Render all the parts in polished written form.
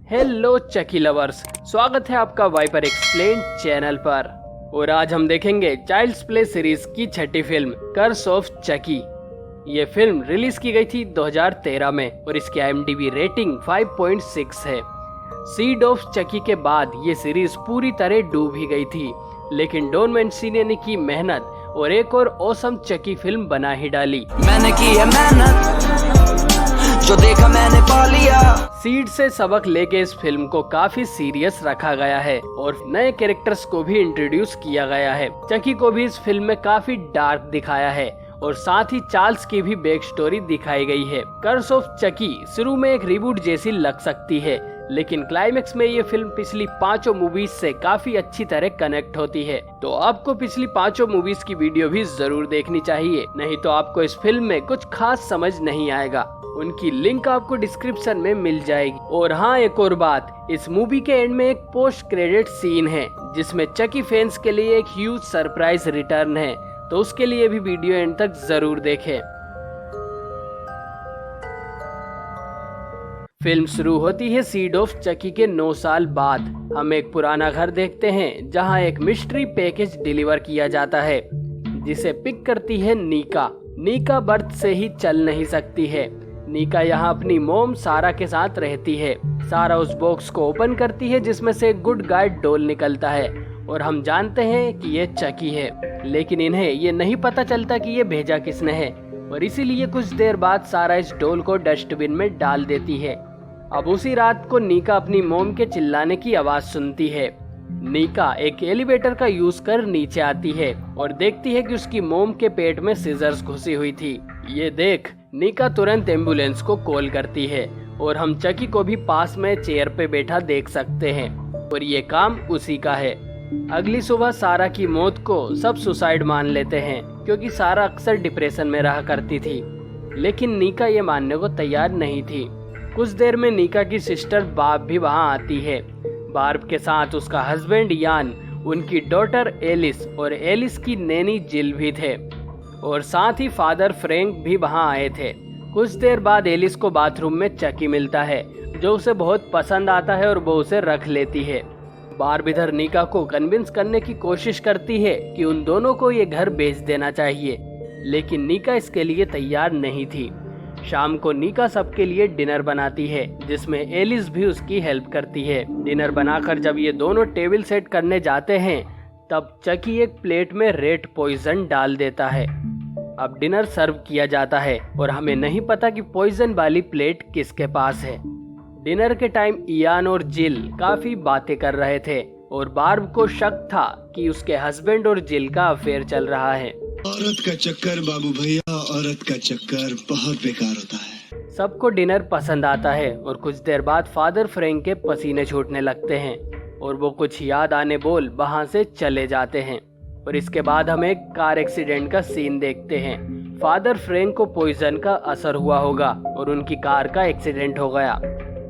Hello चकी lovers, स्वागत है आपका वाइपर एक्सप्लेन चैनल पर। और आज हम देखेंगे चाइल्ड्स प्ले सीरीज की छठी फिल्म कर्स ऑफ चकी। ये फिल्म रिलीज की गई थी 2013 में और इसकी IMDb रेटिंग 5.6 है। सीड ऑफ चकी के बाद ये सीरीज पूरी तरह डूब ही गई थी, लेकिन डॉन मैंसीनी ने की मेहनत और एक और ऑसम चकी फिल्म बना ही डाली। मैंने की है मेहनत, जो देखा मैंने पा लिया। सीड से सबक लेके इस फिल्म को काफी सीरियस रखा गया है और नए कैरेक्टर्स को भी इंट्रोड्यूस किया गया है। चकी को भी इस फिल्म में काफी डार्क दिखाया है और साथ ही चार्ल्स की भी बैक स्टोरी दिखाई गई है। कर्स ऑफ चकी शुरू में एक रिबूट जैसी लग सकती है, लेकिन क्लाइमेक्स में ये फिल्म पिछली 5 मूवीज से काफी अच्छी तरह कनेक्ट होती है। तो आपको पिछली 5 मूवीज की वीडियो भी जरूर देखनी चाहिए, नहीं तो आपको इस फिल्म में कुछ खास समझ नहीं आएगा। उनकी लिंक आपको डिस्क्रिप्शन में मिल जाएगी। और हाँ, एक और बात, इस मूवी के एंड में एक पोस्ट क्रेडिट सीन है जिसमें चकी फैंस के लिए एक ह्यूज सरप्राइज रिटर्न है, तो उसके लिए भी वीडियो एंड तक जरूर देखें। फिल्म शुरू होती है सीड ऑफ चकी के 9 साल बाद। हम एक पुराना घर देखते हैं जहां एक मिस्ट्री पैकेज डिलीवर किया जाता है जिसे पिक करती है नीका। नीका बर्थ से ही चल नहीं सकती है। नीका यहाँ अपनी मोम सारा के साथ रहती है। सारा उस बॉक्स को ओपन करती है जिसमें से एक गुड गाय डॉल निकलता है और हम जानते हैं कि ये चकी है, लेकिन इन्हें ये नहीं पता चलता कि ये भेजा किसने है और इसीलिए कुछ देर बाद सारा इस डॉल को डस्टबिन में डाल देती है। अब उसी रात को नीका अपनी मोम के चिल्लाने की आवाज सुनती है। नीका एक एलिवेटर का यूज कर नीचे आती है और देखती है कि उसकी मोम के पेट में सीजर्स घुसी हुई थी। ये देख नीका तुरंत एम्बुलेंस को कॉल करती है और हम चकी को भी पास में चेयर पे बैठा देख सकते हैं और ये काम उसी का है। अगली सुबह सारा की मौत को सब सुसाइड मान लेते हैं क्योंकि सारा अक्सर डिप्रेशन में रहा करती थी, लेकिन नीका ये मानने को तैयार नहीं थी। कुछ देर में नीका की सिस्टर बार्ब भी वहाँ आती है। बार्ब के साथ उसका हस्बैंड यान, उनकी डॉटर एलिस और एलिस की नैनी जिल भी थे और साथ ही फादर फ्रैंक भी वहाँ आए थे। कुछ देर बाद एलिस को बाथरूम में चकी मिलता है जो उसे बहुत पसंद आता है और वो उसे रख लेती है। बार्ब इधर नीका को कन्विंस करने की कोशिश करती है कि उन दोनों को ये घर बेच देना चाहिए, लेकिन नीका इसके लिए तैयार नहीं थी। शाम को नीका सबके लिए डिनर बनाती है जिसमें एलिस भी उसकी हेल्प करती है। डिनर बनाकर जब ये दोनों टेबल सेट करने जाते हैं तब चकी एक प्लेट में रेड पॉइजन डाल देता है। अब डिनर सर्व किया जाता है और हमें नहीं पता कि पॉइजन वाली प्लेट किसके पास है। डिनर के टाइम इयान और जिल काफी बातें कर रहे थे और बार्ब को शक था कि उसके हस्बैंड और जिल का अफेयर चल रहा है। औरत का चक्कर बाबू भैया, औरत का चक्कर बहुत बेकार होता है। सबको डिनर पसंद आता है और कुछ देर बाद फादर फ्रैंक के पसीने छूटने लगते हैं और वो कुछ याद आने बोल वहाँ से चले जाते हैं। और इसके बाद हम एक कार एक्सीडेंट का सीन देखते हैं। फादर फ्रैंक को पॉइजन का असर हुआ होगा और उनकी कार का एक्सीडेंट हो गया।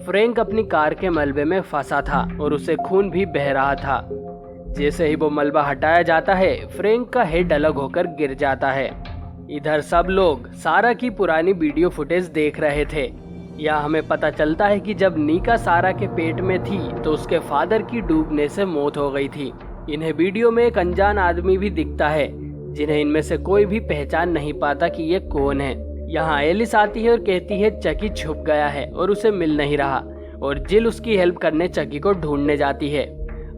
फ्रैंक अपनी कार के मलबे में फंसा था और उसे खून भी बह रहा था। जैसे ही वो मलबा हटाया जाता है, फ्रैंक का हेड अलग होकर गिर जाता है। इधर सब लोग सारा की पुरानी वीडियो फुटेज देख रहे थे। यहाँ हमें पता चलता है कि जब नीका सारा के पेट में थी तो उसके फादर की डूबने से मौत हो गई थी। इन्हें वीडियो में एक अनजान आदमी भी दिखता है जिन्हें इनमें से कोई भी पहचान नहीं पाता कि ये कौन है। यहाँ एलिस आती है और कहती है चकी छुप गया है और उसे मिल नहीं रहा और जिल उसकी हेल्प करने चकी को ढूंढने जाती है।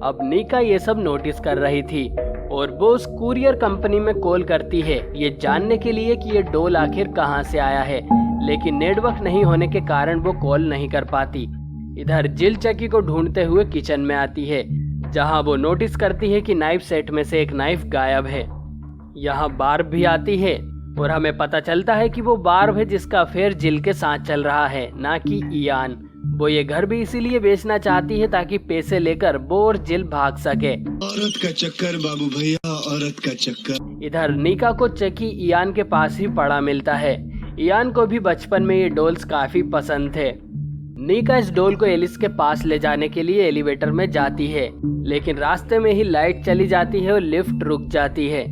अब नीका ये सब नोटिस कर रही थी और वो उस कुरियर कंपनी में कॉल करती है ये जानने के लिए कि ये डॉल आखिर कहाँ से आया है, लेकिन नेटवर्क नहीं होने के कारण वो कॉल नहीं कर पाती। इधर जिल चकी को ढूंढते हुए किचन में आती है जहाँ वो नोटिस करती है कि नाइफ सेट में से एक नाइफ गायब है। यहाँ बार्ब भी आती है और हमें पता चलता है कि वो बार्ब है जिसका अफेयर जिल के साथ चल रहा है, ना कि इयान। वो ये घर भी इसीलिए बेचना चाहती है ताकि पैसे लेकर वो और जिल भाग सके। औरत का चक्कर बाबू भैया, औरत का चक्कर। इधर नीका को चकी इयान के पास ही पड़ा मिलता है। इयान को भी बचपन में ये डॉल्स काफी पसंद थे। नीका इस डॉल को एलिस के पास ले जाने के लिए एलिवेटर में जाती है, लेकिन रास्ते में ही लाइट चली जाती है और लिफ्ट रुक जाती है।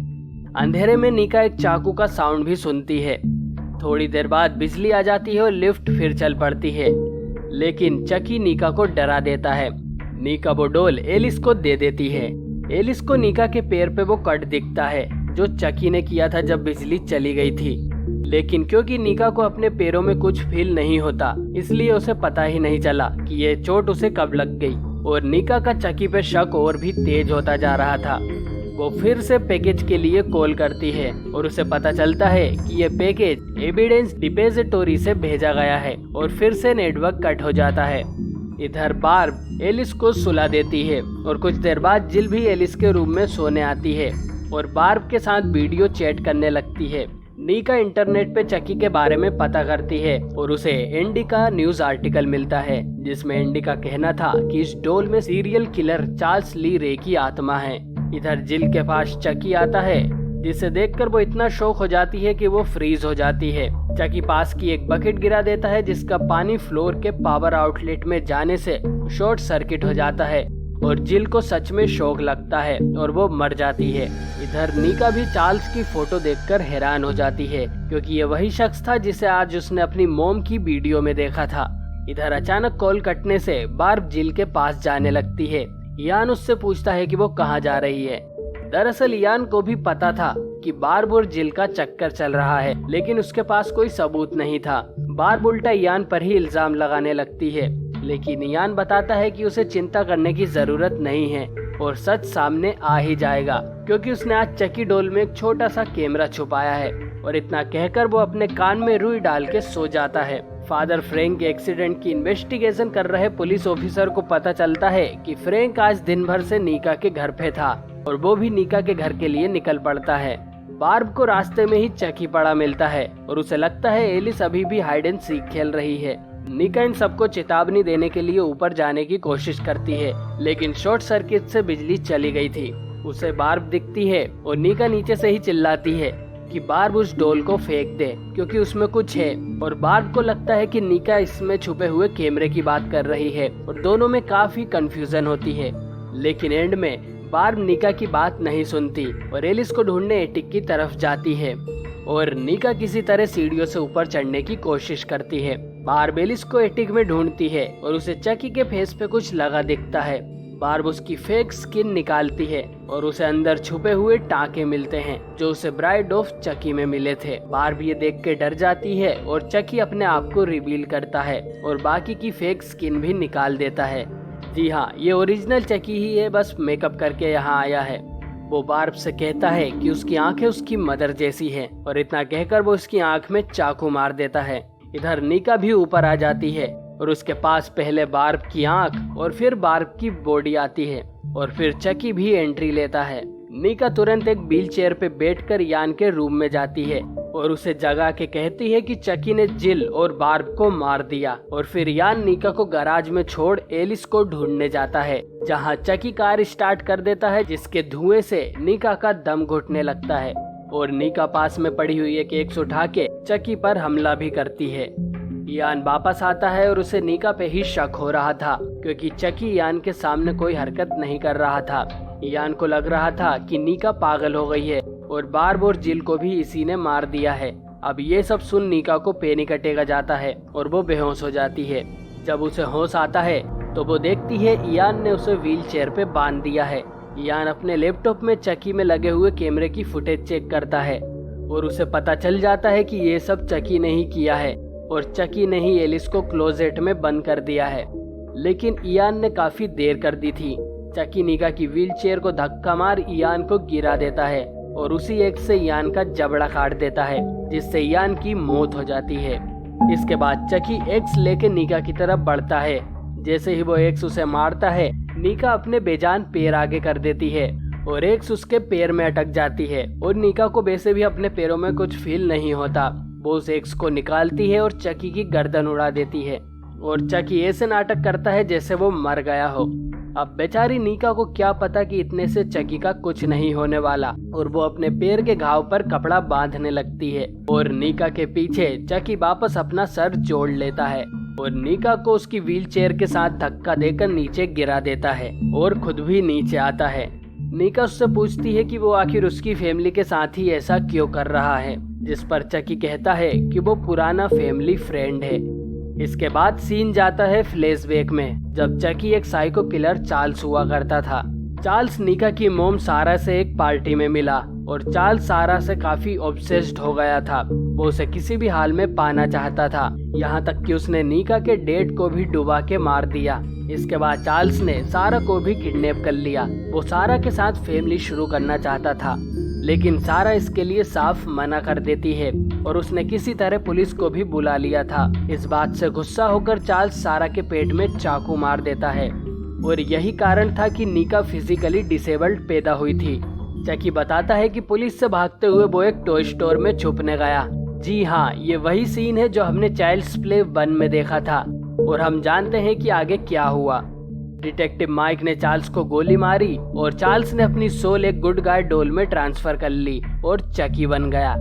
अंधेरे में नीका एक चाकू का साउंड भी सुनती है। थोड़ी देर बाद बिजली आ जाती है और लिफ्ट फिर चल पड़ती है, लेकिन चकी नीका को डरा देता है। नीका वो डॉल एलिस को दे देती है। एलिस को नीका के पैर पे वो कट दिखता है जो चकी ने किया था जब बिजली चली गई थी। लेकिन क्योंकि नीका को अपने पैरों में कुछ फील नहीं होता, इसलिए उसे पता ही नहीं चला कि ये चोट उसे कब लग गई। और नीका का चकी पे शक और भी तेज होता जा रहा था। वो फिर से पैकेज के लिए कॉल करती है और उसे पता चलता है कि ये पैकेज एविडेंस डिपोजिटरी से भेजा गया है और फिर से नेटवर्क कट हो जाता है। इधर बार्ब एलिस को सुला देती है और कुछ देर बाद जिल भी एलिस के रूम में सोने आती है और बार्ब के साथ वीडियो चैट करने लगती है। नीका इंटरनेट पे चकी के बारे में पता करती है और उसे एंडी का न्यूज आर्टिकल मिलता है जिसमें एंडी का कहना था कि इस डॉल में सीरियल किलर चार्ल्स ली रे की आत्मा है। इधर जिल के पास चकी आता है जिसे देखकर वो इतना शॉक हो जाती है कि वो फ्रीज हो जाती है। चकी पास की एक बकेट गिरा देता है जिसका पानी फ्लोर के पावर आउटलेट में जाने से शॉर्ट सर्किट हो जाता है और जिल को सच में शौक लगता है और वो मर जाती है। इधर नीका भी चार्ल्स की फोटो देखकर हैरान हो जाती है क्योंकि ये वही शख्स था जिसे आज उसने अपनी मॉम की वीडियो में देखा था। इधर अचानक कॉल कटने से बार्ब जिल के पास जाने लगती है। यान उससे पूछता है कि वो कहाँ जा रही है। दरअसल यान को भी पता था कि बार्ब और जिल का चक्कर चल रहा है, लेकिन उसके पास कोई सबूत नहीं था। बार्ब उल्टा यान पर ही इल्जाम लगाने लगती है, लेकिन यान बताता है कि उसे चिंता करने की जरूरत नहीं है और सच सामने आ ही जाएगा क्योंकि उसने आज चकी डोल में एक छोटा सा कैमरा छुपाया है। और इतना कहकर वो अपने कान में रुई डाल के सो जाता है। फादर फ्रैंक के एक्सीडेंट की इन्वेस्टिगेशन कर रहे पुलिस ऑफिसर को पता चलता है कि फ्रैंक आज दिन भर से नीका के घर पे था और वो भी नीका के घर के लिए निकल पड़ता है। बार्ब को रास्ते में ही चकी पड़ा मिलता है और उसे लगता है एलिस अभी भी हाइड एंड सीक खेल रही है। नीका इन सबको चेतावनी देने के लिए ऊपर जाने की कोशिश करती है, लेकिन शॉर्ट सर्किट से बिजली चली गई थी। उसे बार्ब दिखती है और नीका नीचे से ही चिल्लाती है कि बार्ब उस डोल को फेंक दे क्योंकि उसमें कुछ है। और बार्ब को लगता है कि नीका इसमें छुपे हुए कैमरे की बात कर रही है और दोनों में काफी कंफ्यूजन होती है। लेकिन एंड में बार्ब नीका की बात नहीं सुनती और एलिस को ढूंढने एटिक की तरफ जाती है और नीका किसी तरह सीढ़ियों से ऊपर चढ़ने की कोशिश करती है। बार्ब एलिस को एटिक में ढूंढती है और उसे चकी के फेस पे कुछ लगा दिखता है। बार्ब उसकी फेक स्किन निकालती है और उसे अंदर छुपे हुए टाँके मिलते हैं जो उसे ब्राइड ऑफ चकी में मिले थे। बार्ब ये देख के डर जाती है और चकी अपने आप को रिवील करता है और बाकी की फेक स्किन भी निकाल देता है। जी हाँ, ये ओरिजिनल चकी ही है, बस मेकअप करके यहाँ आया है। वो बार्ब से कहता है कि उसकी आंखें उसकी मदर जैसी हैं और इतना कहकर वो उसकी आंख में चाकू मार देता है। इधर नीका भी ऊपर आ जाती है और उसके पास पहले बार्ब की आंख और फिर बार्ब की बॉडी आती है और फिर चकी भी एंट्री लेता है। नीका तुरंत एक व्हील चेयर पे बैठकर यान के रूम में जाती है और उसे जगा के कहती है कि चकी ने जिल और बार्ब को मार दिया। और फिर यान नीका को गैराज में छोड़ एलिस को ढूंढने जाता है जहां चकी कार स्टार्ट कर देता है जिसके धुएं से नीका का दम घुटने लगता है और नीका पास में पड़ी हुई एक एक्स उठा के चकी पर हमला भी करती है। यान वापस आता है और उसे नीका पे ही शक हो रहा था क्योंकि चकी यान के सामने कोई हरकत नहीं कर रहा था। यान को लग रहा था कि नीका पागल हो गई है और बार्ब और जिल को भी इसी ने मार दिया है। अब ये सब सुन नीका को पैनिक अटैक जाता है और वो बेहोश हो जाती है। जब उसे होश आता है तो वो देखती है यान ने उसे व्हील चेयर पे बांध दिया है। यान अपने लैपटॉप में चकी में लगे हुए कैमरे की फुटेज चेक करता है और उसे पता चल जाता है कि ये सब चकी ने ही किया है और चकी ने ही एलिस को क्लोजेट में बंद कर दिया है। लेकिन इयान ने काफी देर कर दी थी। चकी नीका की व्हील चेयर को धक्का मार इयान को गिरा देता है और उसी एक से इयान का जबड़ा काट देता है जिससे इयान की मौत हो जाती है। इसके बाद चकी एक्स लेके नीका की तरफ बढ़ता है। जैसे ही वो एक्स उसे मारता है नीका अपने बेजान पैर आगे कर देती है और एक्स उसके पैर में अटक जाती है और नीका को वैसे भी अपने पैरों में कुछ फील नहीं होता। वो उस एक्स को निकालती है और चकी की गर्दन उड़ा देती है और चकी ऐसे नाटक करता है जैसे वो मर गया हो। अब बेचारी नीका को क्या पता कि इतने से चकी का कुछ नहीं होने वाला और वो अपने पैर के घाव पर कपड़ा बांधने लगती है और नीका के पीछे चकी वापस अपना सर जोड़ लेता है और नीका को उसकी व्हील चेयर के साथ धक्का देकर नीचे गिरा देता है और खुद भी नीचे आता है। नीका उससे पूछती है कि वो आखिर उसकी फैमिली के साथ ही ऐसा क्यों कर रहा है, जिस पर चकी कहता है कि वो पुराना फैमिली फ्रेंड है। इसके बाद सीन जाता है फ्लैशबैक में, जब चकी एक साइको किलर चार्ल्स हुआ करता था। चार्ल्स नीका की मोम सारा से एक पार्टी में मिला और चार्ल्स सारा से काफी ऑब्सेस्ड हो गया था। वो उसे किसी भी हाल में पाना चाहता था, यहाँ तक कि उसने नीका के डेट को भी डुबा के मार दिया। इसके बाद चार्ल्स ने सारा को भी किडनैप कर लिया। वो सारा के साथ फैमिली शुरू करना चाहता था, लेकिन सारा इसके लिए साफ मना कर देती है और उसने किसी तरह पुलिस को भी बुला लिया था। इस बात से गुस्सा होकर चार्ल्स सारा के पेट में चाकू मार देता है और यही कारण था कि नीका फिजिकली डिसेबल्ड पैदा हुई थी। चकी बताता है कि पुलिस से भागते हुए वो एक टॉय स्टोर में छुपने गया। जी हाँ, ये वही सीन है जो हमने चाइल्ड्स प्ले 1 में देखा था और हम जानते हैं कि आगे क्या हुआ। डिटेक्टिव माइक ने चार्ल्स को गोली मारी और चार्ल्स ने अपनी सोल एक गुड गाय डॉल में ट्रांसफर कर ली और चकी बन गया।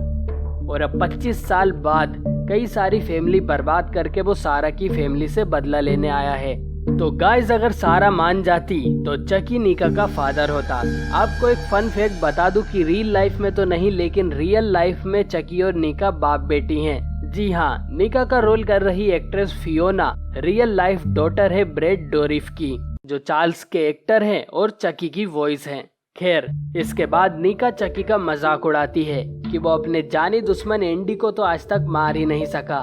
और अब 25 साल बाद कई सारी फैमिली बर्बाद करके वो सारा की फैमिली से बदला लेने आया है। तो गाइस, अगर सारा मान जाती तो चकी नीका का फादर होता। आपको एक फन फैक्ट बता दूं कि रियल लाइफ में तो नहीं, लेकिन रियल लाइफ में चकी और नीका बाप बेटी हैं। जी हाँ, नीका का रोल कर रही actress Fiona real life daughter है ब्रैड डोरिफ की, जो चार्ल्स के एक्टर हैं और चकी की वॉइस हैं। खैर, इसके बाद नीका चकी का मजाक उड़ाती है कि वो अपने जानी दुश्मन एंडी को तो आज तक मार ही नहीं सका,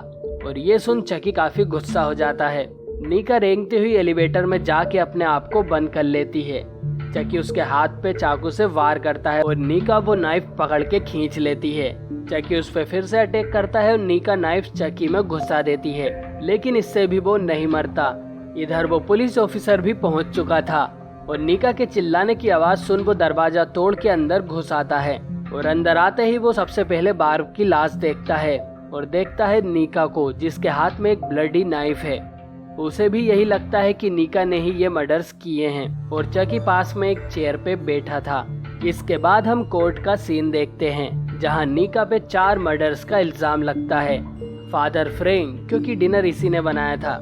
और ये सुन चकी काफी गुस्सा हो जाता है। नीका रेंगती हुई एलिवेटर में जाके अपने आप को बंद कर लेती है। चकी उसके हाथ पे चाकू से वार करता है और नीका वो नाइफ पकड़ के खींच लेती है। चकी उस पे फिर से अटैक करता है और नीका नाइफ चकी में घुसा देती है, लेकिन इससे भी वो नहीं मरता। इधर वो पुलिस ऑफिसर भी पहुंच चुका था और नीका के चिल्लाने की आवाज सुन वो दरवाजा तोड़ के अंदर घुस आता है और अंदर आते ही वो सबसे पहले बार्ब की लाश देखता है और देखता है नीका को, जिसके हाथ में एक ब्लडी नाइफ है। उसे भी यही लगता है कि नीका ने ही ये मर्डर्स किए हैं और चकी पास में एक चेयर पे बैठा था। इसके बाद हम कोर्ट का सीन देखते हैं, जहां नीका पे 4 मर्डर्स का इल्जाम लगता है। फादर फ्रैंक, क्योंकि डिनर इसी ने बनाया था,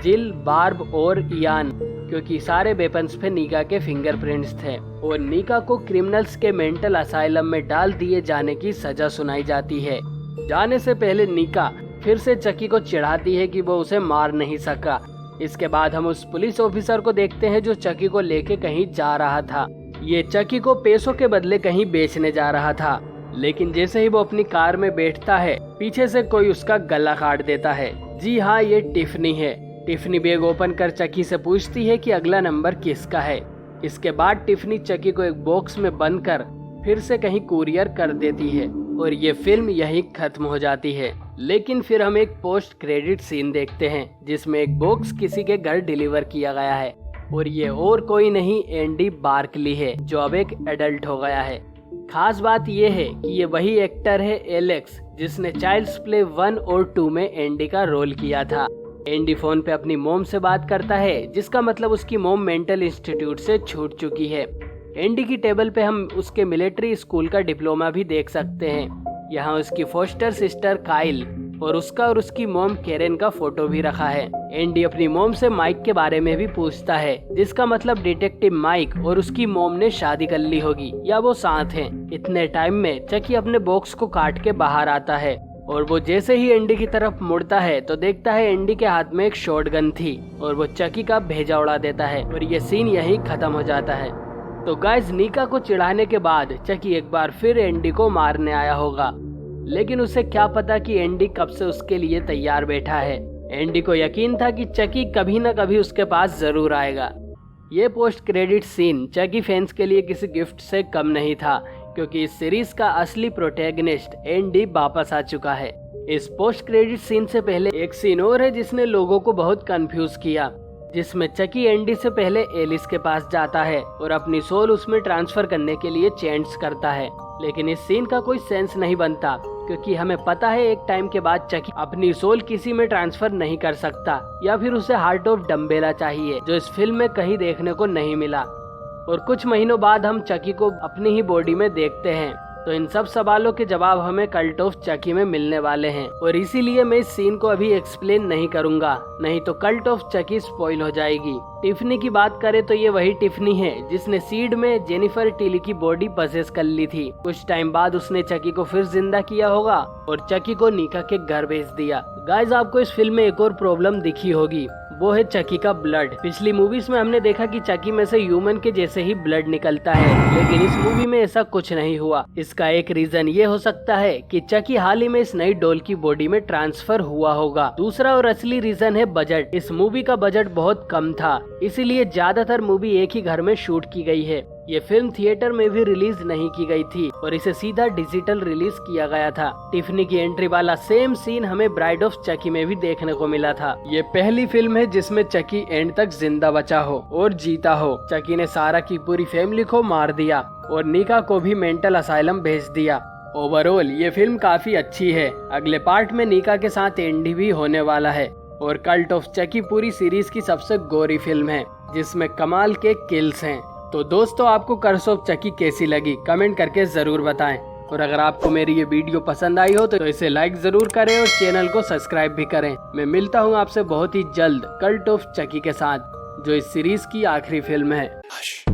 जिल, बार्ब और इयान, क्योंकि सारे वेपन्स पे नीका के फिंगरप्रिंट्स थे, और नीका को क्रिमिनल्स के मेंटल असाइलम में डाल दिए जाने की सजा सुनाई जाती है। जाने से पहले नीका फिर से चकी को चिढ़ाती है कि वो उसे मार नहीं सका। इसके बाद हम उस पुलिस ऑफिसर को देखते हैं जो चकी को लेके कहीं जा रहा था। ये चकी को पैसों के बदले कहीं बेचने जा रहा था, लेकिन जैसे ही वो अपनी कार में बैठता है, पीछे से कोई उसका गला काट देता है। जी हाँ, ये टिफनी है। टिफनी बैग ओपन कर चकी से पूछती है कि अगला नंबर किसका है। इसके बाद टिफनी चकी को एक बॉक्स में बंद कर फिर से कहीं कुरियर कर देती है और ये फिल्म यहीं खत्म हो जाती है। लेकिन फिर हम एक पोस्ट क्रेडिट सीन देखते हैं, जिसमें एक बॉक्स किसी के घर डिलीवर किया गया है और ये और कोई नहीं, एंडी बार्कली है, जो अब एक एडल्ट हो गया है। खास बात ये है कि ये वही एक्टर है एलेक्स, जिसने चाइल्ड्स प्ले 1 और 2 में एंडी का रोल किया था। एंडी फोन पे अपनी मोम से बात करता है, जिसका मतलब उसकी मोम मेंटल इंस्टीट्यूट से छूट चुकी है। एंडी की टेबल पे हम उसके मिलिट्री स्कूल का डिप्लोमा भी देख सकते हैं। यहाँ उसकी फोस्टर सिस्टर काइल और उसका और उसकी मोम केरेन का फोटो भी रखा है। एंडी अपनी मोम से माइक के बारे में भी पूछता है, जिसका मतलब डिटेक्टिव माइक और उसकी मोम ने शादी कर ली होगी या वो साथ हैं। इतने टाइम में चकी अपने बॉक्स को काट के बाहर आता है और वो जैसे ही एंडी की तरफ मुड़ता है तो देखता है एंडी के हाथ में एक शॉटगन थी और वो चकी का भेजा उड़ा देता है और ये सीन यहीं खत्म हो जाता है। तो गाइस, नीका को चिढ़ाने के बाद चकी एक बार फिर एंडी को मारने आया होगा, लेकिन उसे क्या पता कि एंडी कब से उसके लिए तैयार बैठा है। एंडी को यकीन था कि चकी कभी न कभी उसके पास जरूर आएगा। ये पोस्ट क्रेडिट सीन चकी फैंस के लिए किसी गिफ्ट से कम नहीं था, क्योंकि इस सीरीज का असली प्रोटैगनिस्ट एंडी वापस आ चुका है। इस पोस्ट क्रेडिट सीन से पहले एक सीन और है जिसने लोगों को बहुत कंफ्यूज किया, जिसमें चकी एंडी से पहले एलिस के पास जाता है और अपनी सोल उसमें ट्रांसफर करने के लिए चेंट्स करता है। लेकिन इस सीन का कोई सेंस नहीं बनता, क्योंकि हमें पता है एक टाइम के बाद चकी अपनी सोल किसी में ट्रांसफर नहीं कर सकता, या फिर उसे हार्ट ऑफ डम्बेला चाहिए, जो इस फिल्म में कहीं देखने को नहीं मिला। और कुछ महीनों बाद हम चकी को अपनी ही बॉडी में देखते हैं, तो इन सब सवालों के जवाब हमें कल्ट ऑफ चकी में मिलने वाले हैं, और इसीलिए मैं इस सीन को अभी एक्सप्लेन नहीं करूंगा, नहीं तो कल्ट ऑफ चकी स्पॉइल हो जाएगी। टिफनी की बात करें तो ये वही टिफनी है जिसने सीड में जेनिफर टिली की बॉडी पजेस कर ली थी। कुछ टाइम बाद उसने चकी को फिर जिंदा किया होगा और चकी को नीका के घर भेज दिया। गाइस, आपको इस फिल्म में एक और प्रॉब्लम दिखी होगी, वो है चकी का ब्लड। पिछली मूवीज में हमने देखा कि चकी में से ह्यूमन के जैसे ही ब्लड निकलता है, लेकिन इस मूवी में ऐसा कुछ नहीं हुआ। इसका एक रीजन ये हो सकता है कि चकी हाल ही में इस नई डॉल की बॉडी में ट्रांसफर हुआ होगा। दूसरा और असली रीजन है बजट। इस मूवी का बजट बहुत कम था, इसीलिए ज्यादातर मूवी एक ही घर में शूट की गई है। ये फिल्म थिएटर में भी रिलीज नहीं की गई थी और इसे सीधा डिजिटल रिलीज किया गया था। टिफनी की एंट्री वाला सेम सीन हमें ब्राइड ऑफ चकी में भी देखने को मिला था। ये पहली फिल्म है जिसमें चकी एंड तक जिंदा बचा हो और जीता हो। चकी ने सारा की पूरी फैमिली को मार दिया और नीका को भी मेंटल असाइलम भेज दिया। ओवरऑल ये फिल्म काफी अच्छी है। अगले पार्ट में नीका के साथ एंड भी होने वाला है और कल्ट ऑफ चकी पूरी सीरीज की सबसे गोरी फिल्म है जिसमें कमाल के किल्स हैं। तो दोस्तों, आपको कर्स ऑफ चकी कैसी लगी कमेंट करके जरूर बताएं, और अगर आपको मेरी ये वीडियो पसंद आई हो तो इसे लाइक जरूर करें और चैनल को सब्सक्राइब भी करें। मैं मिलता हूँ आपसे बहुत ही जल्द कल्ट ऑफ चकी के साथ, जो इस सीरीज की आखिरी फिल्म है।